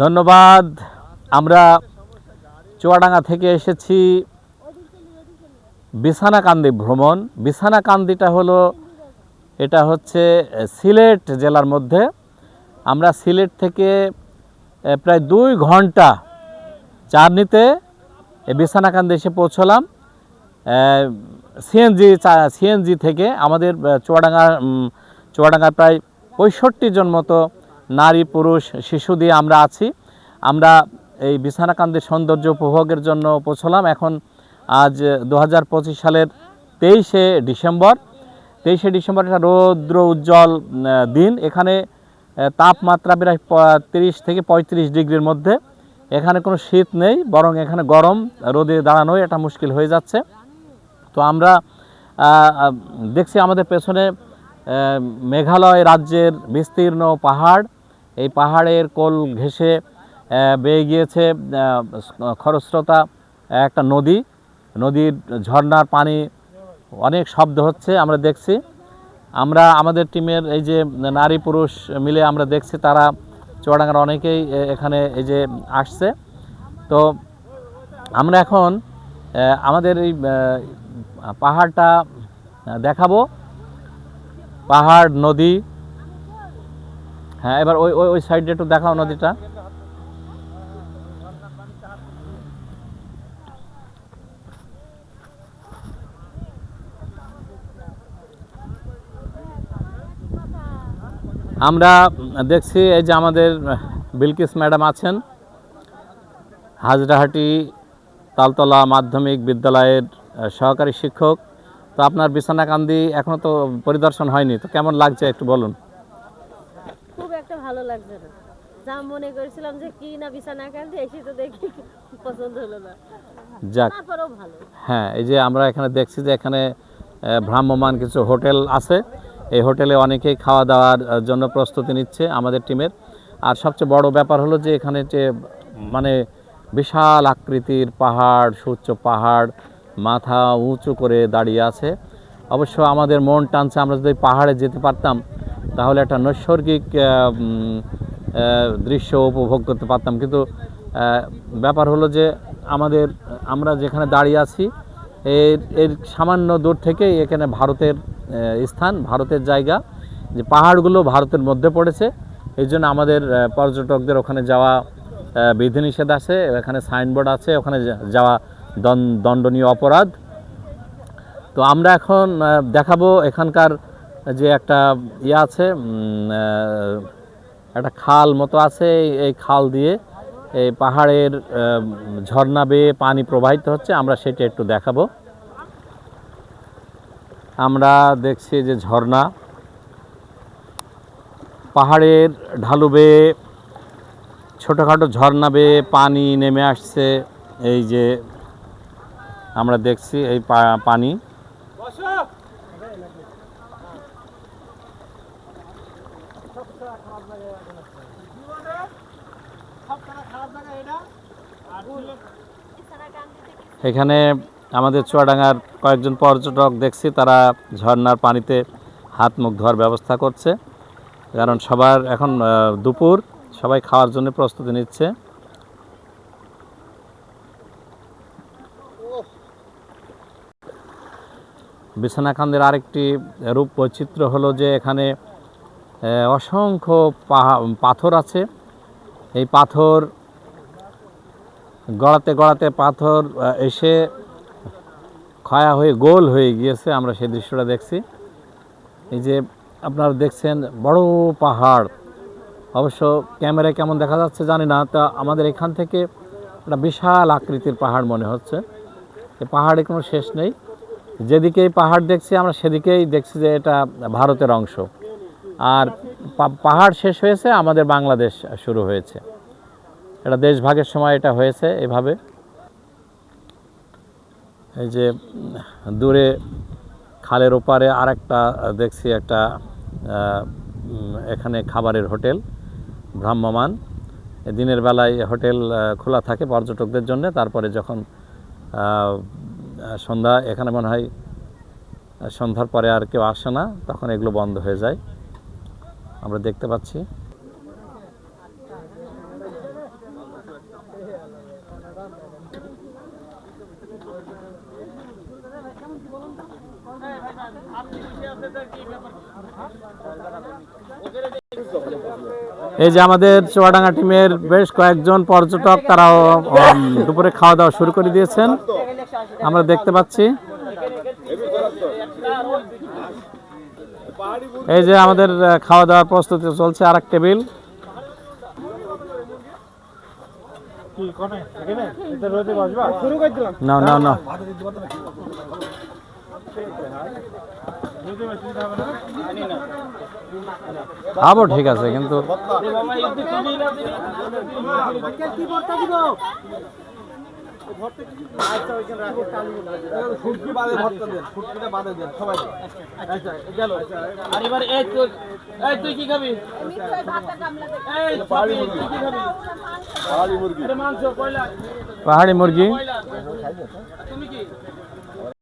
ধন্যবাদ। আমরা চুয়াডাঙ্গা থেকে এসেছি বিছানাকান্দি ভ্রমণ। বিছানাকান্দিটা হলো, এটা হচ্ছে সিলেট জেলার মধ্যে। আমরা সিলেট থেকে প্রায় 2 ঘন্টা জার্নিতে বিছানাকান্দি এসে পৌঁছলাম। সিএনজি থেকে আমাদের চুয়াডাঙ্গার প্রায় 65 জন মতো নারী পুরুষ শিশু দিয়ে আমরা আছি। আমরা এই বিছানাকান্দির সৌন্দর্য উপভোগের জন্য পৌঁছলাম। এখন আজ 2025 সালের 23শে ডিসেম্বর। একটা রৌদ্র উজ্জ্বল দিন। এখানে তাপমাত্রা প্রায় 30 থেকে 35 ডিগ্রির মধ্যে। এখানে কোনো শীত নেই, বরং এখানে গরম, রোদে দাঁড়ানোই এটা মুশকিল হয়ে যাচ্ছে। তো আমরা দেখছি আমাদের পেছনে মেঘালয় রাজ্যের বিস্তীর্ণ পাহাড়। এই পাহাড়ের কোল ঘেঁষে বেয়ে গিয়েছে খরস্রোতা একটা নদীর ঝর্ণার পানি, অনেক শব্দ হচ্ছে আমরা দেখছি। আমরা আমাদের টিমের এই যে নারী পুরুষ মিলে আমরা দেখছি, তারা চুয়াডাঙ্গার অনেকেই এখানে এই যে আসছে। তো আমরা এখন আমাদের এই পাহাড়টা দেখাবো, পাহাড়, নদী। হ্যাঁ, এবার ওই সাইডে একটু দেখাও নদীটা। আমরা দেখছি এই যে আমাদের বিলকিস ম্যাডাম আছেন, হাজরাহাটি তালতলা মাধ্যমিক বিদ্যালয়ের সহকারী শিক্ষক। তো আপনার বিছানাকান্দি এখনো তো পরিদর্শন হয়নি, তো কেমন লাগছে একটু বলুন। খুব একটা ভালো লাগছে না, যা মনে করেছিলাম যে কি না বিছানাকান্দি, এসে তো দেখি পছন্দ হলো না। যাক, তারপরেও ভালো। হ্যাঁ, এই যে আমরা এখানে দেখছি যে এখানে ভ্রাম্যমান কিছু হোটেল আছে। এই হোটেলে অনেকেই খাওয়া দাওয়ার জন্য প্রস্তুতি নিচ্ছে আমাদের টিমের। আর সবচেয়ে বড় ব্যাপার হলো যে এখানে যে মানে বিশাল আকৃতির পাহাড়, সুউচ্চ পাহাড়, মাথা উঁচু করে দাঁড়িয়ে আছে। অবশ্য আমাদের মন টানছে আমরা যদি পাহাড়ে যেতে পারতাম, তাহলে একটা নৈসর্গিক দৃশ্য উপভোগ করতে পারতাম। কিন্তু ব্যাপার হলো যে আমরা যেখানে দাঁড়িয়ে আছি, এর সামান্য দূর থেকেই এখানে ভারতের স্থান, ভারতের জায়গা, যে পাহাড়গুলো ভারতের মধ্যে পড়েছে। এই জন্য আমাদের পর্যটকদের ওখানে যাওয়া বিধিনিষেধ আছে। এখানে সাইনবোর্ড আছে, ওখানে যাওয়া দণ্ডনীয় অপরাধ। তো আমরা এখন দেখাবো এখানকার যে একটা আছে, একটা খাল মতো আছে। এই খাল দিয়ে এই পাহাড়ের ঝর্ণা বেয়ে পানি প্রবাহিত হচ্ছে, আমরা সেটা একটু দেখাবো। আমরা দেখছি যে ঝর্ণা, পাহাড়ের ঢালু বেয়ে ছোটোখাটো ঝর্ণা বেয়ে পানি নেমে আসছে। এই যে আমরা দেখছি এই পানি। এখানে আমাদের চুয়াডাঙ্গার কয়েকজন পর্যটক দেখছি, তারা ঝর্ণার পানিতে হাত মুখ ধোয়ার ব্যবস্থা করছে, কারণ সবার এখন দুপুর, সবাই খাওয়ার জন্য প্রস্তুতি নিচ্ছে। বিছানাকান্দির আরেকটি রূপ বৈচিত্র্য হলো যে এখানে অসংখ্য পাথর আছে। এই পাথর গড়াতে পাথর এসে ক্ষয়া হয়ে গোল হয়ে গিয়েছে, আমরা সেই দৃশ্যটা দেখছি। এই যে আপনারা দেখছেন বড় পাহাড়, অবশ্য ক্যামেরায় কেমন দেখা যাচ্ছে জানি না। তা আমাদের এখান থেকে একটা বিশাল আকৃতির পাহাড় মনে হচ্ছে। এই পাহাড়ে কোনো শেষ নেই, যেদিকেই পাহাড় দেখছি আমরা সেদিকেই দেখছি যে এটা ভারতের অংশ। আর পাহাড় শেষ হয়েছে, আমাদের বাংলাদেশ শুরু হয়েছে। এটা দেশভাগের সময় এটা হয়েছে এভাবে। এই যে দূরে খালের ওপারে আরেকটা দেখছি একটা এখানে খাবারের হোটেল, ভ্রাম্যমান। দিনের বেলায় হোটেল খোলা থাকে পর্যটকদের জন্য, তারপরে যখন সন্ধ্যা, এখানে মনে হয় সন্ধ্যার পরে আর কেউ আসে না, তখন এগুলো বন্ধ হয়ে যায়, আমরা দেখতে পাচ্ছি। এই যে আমাদের চুয়াডাঙ্গা টিমের বেশ কয়েকজন পর্যটক, তারাও দুপুরে খাওয়া দাওয়া শুরু করে দিয়েছেন, আমরা দেখতে পাচ্ছি। এই যে আমাদের খাওয়া দাওয়ার প্রস্তুতি চলছে, আর এক টেবিল। না না না, খাবো ঠিক আছে, কিন্তু তুই কি খাবি? পাহাড়ি মুরগি। তুমি কি